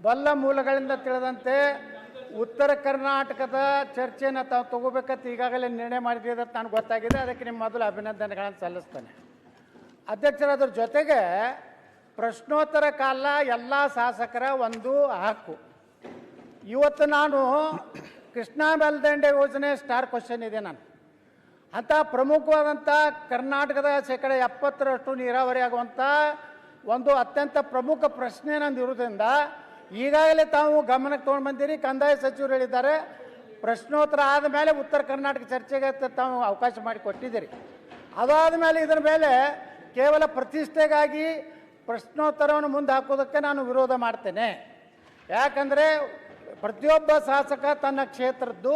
ಬಲ್ಲ ಮೂಲಗಳಿಂದ ತಿಳಿದಂತೆ ಉತ್ತರ ಕರ್ನಾಟಕದ ಚರ್ಚೆಯನ್ನು ತಾವು ತಗೋಬೇಕಂತ ಈಗಾಗಲೇ ನಿರ್ಣಯ ಮಾಡಿದ್ದೀರ ಅಂತ ನನಗೆ ಗೊತ್ತಾಗಿದೆ. ಅದಕ್ಕೆ ನಿಮ್ಮ ಮೊದಲು ಅಭಿನಂದನೆಗಳನ್ನು ಸಲ್ಲಿಸ್ತೇನೆ. ಅಧ್ಯಕ್ಷರ, ಅದ್ರ ಜೊತೆಗೆ ಪ್ರಶ್ನೋತ್ತರ ಕಾಲ ಎಲ್ಲ ಶಾಸಕರ ಒಂದು ಹಕ್ಕು. ಇವತ್ತು ನಾನು ಕೃಷ್ಣಾ ಮೇಲ್ದಂಡೆ ಯೋಜನೆ ಸ್ಟಾರ್ ಕ್ವಶನ್ ಇದೆ ನಾನು ಅಂಥ ಪ್ರಮುಖವಾದಂಥ ಕರ್ನಾಟಕದ 70% ನೀರಾವರಿ ಆಗುವಂಥ ಒಂದು ಅತ್ಯಂತ ಪ್ರಮುಖ ಪ್ರಶ್ನೆ ನಂದು ಇರೋದ್ರಿಂದ ಈಗಾಗಲೇ ತಾವು ಗಮನಕ್ಕೆ ತೊಗೊಂಡು ಬಂದಿರಿ. ಕಂದಾಯ ಸಚಿವರು ಹೇಳಿದ್ದಾರೆ ಪ್ರಶ್ನೋತ್ತರ ಆದ ಮೇಲೆ ಉತ್ತರ ಕರ್ನಾಟಕ ಚರ್ಚೆಗೆ ತಾವು ಅವಕಾಶ ಮಾಡಿ ಕೊಟ್ಟಿದ್ದೀರಿ. ಅದಾದ ಮೇಲೆ ಇದರ ಮೇಲೆ ಕೇವಲ ಪ್ರತಿಷ್ಠೆಗಾಗಿ ಪ್ರಶ್ನೋತ್ತರವನ್ನು ಮುಂದೆ ಹಾಕೋದಕ್ಕೆ ನಾನು ವಿರೋಧ ಮಾಡ್ತೇನೆ. ಯಾಕಂದರೆ ಪ್ರತಿಯೊಬ್ಬ ಶಾಸಕ ತನ್ನ ಕ್ಷೇತ್ರದ್ದು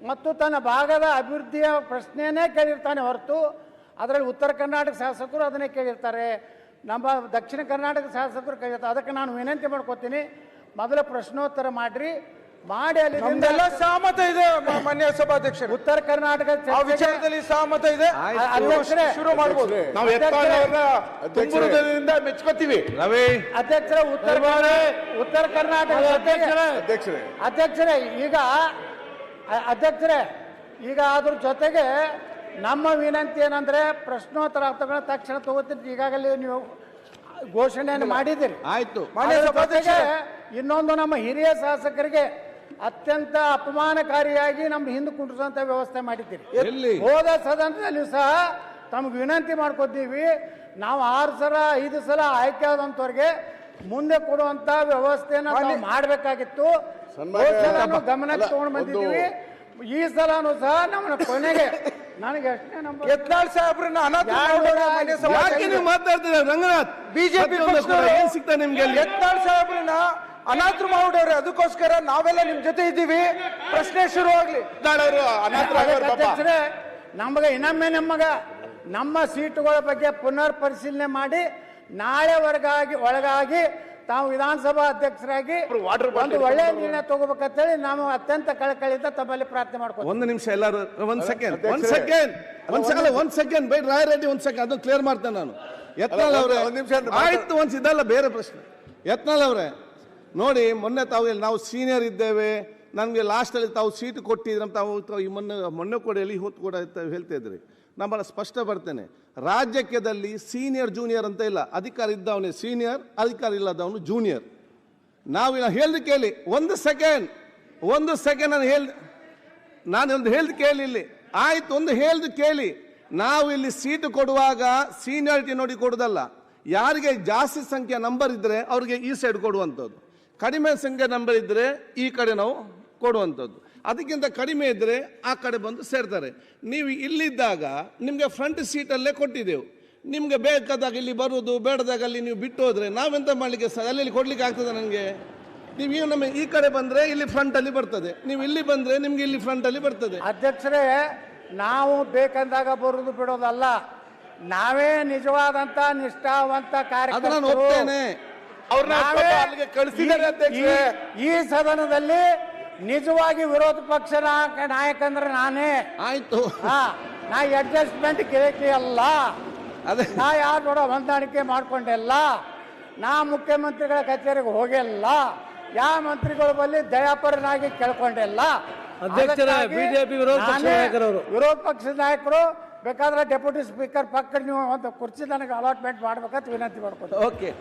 ಮತ್ತು ತನ್ನ ಭಾಗದ ಅಭಿವೃದ್ಧಿಯ ಪ್ರಶ್ನೆಯೇ ಕೇಳಿರ್ತಾನೆ ಹೊರತು ಅದರಲ್ಲಿ ಉತ್ತರ ಕರ್ನಾಟಕ ಶಾಸಕರು ಅದನ್ನೇ ಕೇಳಿರ್ತಾರೆ, ನಮ್ಮ ದಕ್ಷಿಣ ಕರ್ನಾಟಕ ಶಾಸಕರು ಕೇಳಿರ್ತಾರೆ. ಅದಕ್ಕೆ ನಾನು ವಿನಂತಿ ಮಾಡ್ಕೋತೀನಿ, ಮೊದಲ ಪ್ರಶ್ನೋತ್ತರ ಮಾಡಿ ಅಲ್ಲಿ ಸಹಮತ ಇದೆ ಮಾನ್ಯ ಸಭಾಧ್ಯಕ್ಷರು. ಉತ್ತರ ಕರ್ನಾಟಕ ವಿಚಾರದಲ್ಲಿ ಸಹಮತ ಇದೆ, ಶುರು ಮಾಡಬಹುದು. ನಾವು ಮೆಚ್ಕೋತೀವಿ ಅಧ್ಯಕ್ಷರೇ. ಉತ್ತರ ಕರ್ನಾಟಕ ಅಧ್ಯಕ್ಷರೇ ಈಗ ಅದ್ರ ಜೊತೆಗೆ ನಮ್ಮ ವಿನಂತಿ ಏನಂದ್ರೆ ಪ್ರಶ್ನೋತ್ತರ ತಕ್ಷಣ ತಗೋತೀನಿ. ಈಗಾಗಲೇ ನೀವು ಘೋಷಣೆಯನ್ನು ಮಾಡಿದ್ದೀರಿ. ಆಯ್ತು. ಇನ್ನೊಂದು ನಮ್ಮ ಹಿರಿಯ ಶಾಸಕರಿಗೆ ಅತ್ಯಂತ ಅಪಮಾನಕಾರಿಯಾಗಿ ನಮ್ಮ ಹಿಂದೆ ಕುಂಡ್ರಿಸುವಂತ ವ್ಯವಸ್ಥೆ ಮಾಡಿದ್ದೀರಿ. ಹೋದ ಸದನದಲ್ಲಿಯೂ ಸಹ ತಮಗೆ ವಿನಂತಿ ಮಾಡ್ಕೊತೀವಿ, ನಾವು 6 ಸಲ 5 ಸಲ ಆಯ್ಕೆ ಆದಂತವ್ರಿಗೆ ಮುಂದೆ ಕೊಡುವಂತ ವ್ಯವಸ್ಥೆನ ಮಾಡಬೇಕಾಗಿತ್ತು. ಗಮನಕ್ಕೆ ತಗೊಂಡು ಬಂದಿದ್ದೀವಿ. ಈ ಸಲನೂ ಸಹ ನಮ್ಮ ಕೊನೆಗೆ ನನಗೆ ಎಷ್ಟೇ ನಂಬರ್ ಯತ್ನಾಳ್ ಸಾಹೇಬ್ರನ್ನ ಮಾತಾಡ್ತೀರ ರಂಗನಾಥ್ ಬಿಜೆಪಿ ಏನ್ ಸಿಗ್ತಾ ನಿಮ್ಗೆ? ಯತ್ನಾಳ್ ಸಾಹೇಬ್ರನ್ನ ಅನಾಥರು ಮಾಡ್ಬಿಟ್ಟವ್ರೆ, ಅದಕ್ಕೋಸ್ಕರ ನಾವೆಲ್ಲ ನಿಮ್ ಜೊತೆ ಇದ್ದೀವಿ. ಪ್ರಶ್ನೆ ಶುರು ಆಗ್ಲಿ. ನಮಗ ಇನ್ನೊಮ್ಮೆ ನಮ್ಮ ಸೀಟುಗಳ ಬಗ್ಗೆ ಪುನರ್ ಪರಿಶೀಲನೆ ಮಾಡಿ ನಾಳೆ ಒಳಗಾಗಿ ತಾವು ವಿಧಾನಸಭಾ ಅಧ್ಯಕ್ಷರಾಗಿ ಒಂದು ಒಳ್ಳೆಯ ನಿರ್ಣಯ ತಗೋಬೇಕಂತೇಳಿ ನಾವು ಅತ್ಯಂತ ಕಳಕಳಿಯಿಂದ ತಮ್ಮಲ್ಲಿ ಪ್ರಾರ್ಥನೆ ಮಾಡ್ತೀವಿ. ಒಂದು ನಿಮಿಷ ಎಲ್ಲರೂ ಒಂದ್ ಸೆಕೆಂಡ್ ಬೈಟ್ ರಾಯರೆಡ್ಡಿ ಒಂದ್ ಸೆಕೆಂಡ್ ಅದು ಕ್ಲಿಯರ್ ಮಾಡ್ತೇನೆ ನಾನು. ಯತ್ನಾಳ್ ಅವರೇ ಆಯ್ತು, ಇದಲ್ಲ ಬೇರೆ ಪ್ರಶ್ನೆ. ಯತ್ನಾಳ್ ಅವರೇ ನೋಡಿ, ಮೊನ್ನೆ ತಾವು ನಾವು ಸೀನಿಯರ್ ಇದ್ದೇವೆ, ನಮಗೆ ಲಾಸ್ಟಲ್ಲಿ ತಾವು ಸೀಟ್ ಕೊಟ್ಟಿದ್ರೆ ತಾವು ಮೊನ್ನೆ ಕೂಡ ಎಲ್ಲಿ ಹೊತ್ತು ಕೂಡ ಹೇಳ್ತಾ ಇದ್ರಿ. ನಮ್ಮನ್ನ ಸ್ಪಷ್ಟ ಬರ್ತೇನೆ, ರಾಜ್ಯದಲ್ಲಿ ಸೀನಿಯರ್ ಜೂನಿಯರ್ ಅಂತ ಇಲ್ಲ. ಅಧಿಕಾರ ಇದ್ದವನೇ ಸೀನಿಯರ್, ಅಧಿಕಾರ ಇಲ್ಲದವನು ಜೂನಿಯರ್. ನಾವು ಹೇಳ್ದು ಕೇಳಿ ಒಂದು ಸೆಕೆಂಡ್ ನಾನು ಹೇಳ್ದು ಕೇಳಿ ಇಲ್ಲಿ. ಆಯ್ತು, ಒಂದು ಹೇಳ್ದು ಕೇಳಿ. ನಾವು ಇಲ್ಲಿ ಸೀಟು ಕೊಡುವಾಗ ಸೀನಿಯಾರಿಟಿ ನೋಡಿ ಕೊಡುದಲ್ಲ, ಯಾರಿಗೆ ಜಾಸ್ತಿ ಸಂಖ್ಯೆ ನಂಬರ್ ಇದ್ರೆ ಅವ್ರಿಗೆ ಈ ಸೈಡ್ ಕೊಡುವಂಥದ್ದು, ಕಡಿಮೆ ಸಂಖ್ಯೆ ನಂಬರ್ ಇದ್ರೆ ಈ ಕಡೆ ನಾವು ಕೊಡುವಂಥದ್ದು. ಅದಕ್ಕಿಂತ ಕಡಿಮೆ ಇದ್ದರೆ ಆ ಕಡೆ ಬಂದು ಸೇರ್ತಾರೆ. ನೀವು ಇಲ್ಲಿದ್ದಾಗ ನಿಮಗೆ ಫ್ರಂಟ್ ಸೀಟಲ್ಲೇ ಕೊಟ್ಟಿದ್ದೆವು. ನಿಮಗೆ ಬೇಕಾದಾಗ ಇಲ್ಲಿ ಬರುವುದು, ಬೇಡದಾಗ ಅಲ್ಲಿ ನೀವು ಬಿಟ್ಟು ಹೋದರೆ ನಾವೆಂತ ಮಾಡಲಿಕ್ಕೆ ಅಲ್ಲಿ ಕೊಡಲಿಕ್ಕೆ ಆಗ್ತದೆ? ನನಗೆ ನೀವು ನಮ್ಮ ಈ ಕಡೆ ಬಂದರೆ ಇಲ್ಲಿ ಫ್ರಂಟಲ್ಲಿ ಬರ್ತದೆ, ನೀವು ಇಲ್ಲಿ ಬಂದರೆ ನಿಮ್ಗೆ ಇಲ್ಲಿ ಫ್ರಂಟಲ್ಲಿ ಬರ್ತದೆ. ಅಧ್ಯಕ್ಷರೇ, ನಾವು ಬೇಕಂದಾಗ ಬರುವುದು ಬಿಡೋದಲ್ಲ, ನಾವೇ ನಿಜವಾದಂತ ನಿಷ್ಠಾವಂತ ಕಾರ್ಯಕರ್ತರು. ಈ ಸದನದಲ್ಲಿ ನಿಜವಾಗಿ ವಿರೋಧ ಪಕ್ಷ ನಾಯಕ ಅಂದ್ರೆ ನಾನೇ. ಆಯ್ತು, ನಾ ಅಡ್ಜಸ್ಟ್ಮೆಂಟ್ ಕೇಳಿ ಅಲ್ಲ, ನಾ ಯಾರು ನೋಡ ಹೊಂದಾಣಿಕೆ ಮಾಡ್ಕೊಂಡೆಲ್ಲ, ನಾ ಮುಖ್ಯಮಂತ್ರಿಗಳ ಕಚೇರಿಗೆ ಹೋಗಿಲ್ಲ, ಯಾವ ಮಂತ್ರಿಗಳ ಬಳಿ ದಯಾಪರನಾಗಿ ಕೇಳ್ಕೊಂಡೆಲ್ಲ. ಬಿಜೆಪಿ ವಿರೋಧ ಪಕ್ಷದ ನಾಯಕರು ಬೇಕಾದ್ರೆ ಡೆಪ್ಯೂಟಿ ಸ್ಪೀಕರ್ ಪಕ್ಕ ನೀವು ಒಂದು ಕುರ್ಚಿ ನನಗೆ ಅಲಾಟ್ಮೆಂಟ್ ಮಾಡ್ಬೇಕಂತ ವಿನಂತಿ ಮಾಡ್ಕೊತೀನಿ. ಓಕೆ.